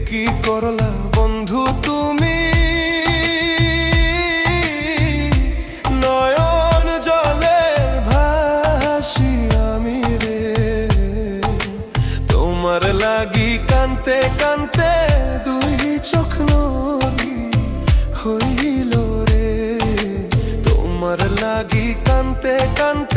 কি করলা বন্ধু তুমি, নয়ন জলে ভাসি আমি রে। তোমার লাগি কানতে কানতে দুই চোখ নদী হইল রে। তোমার লাগি কানতে কানতে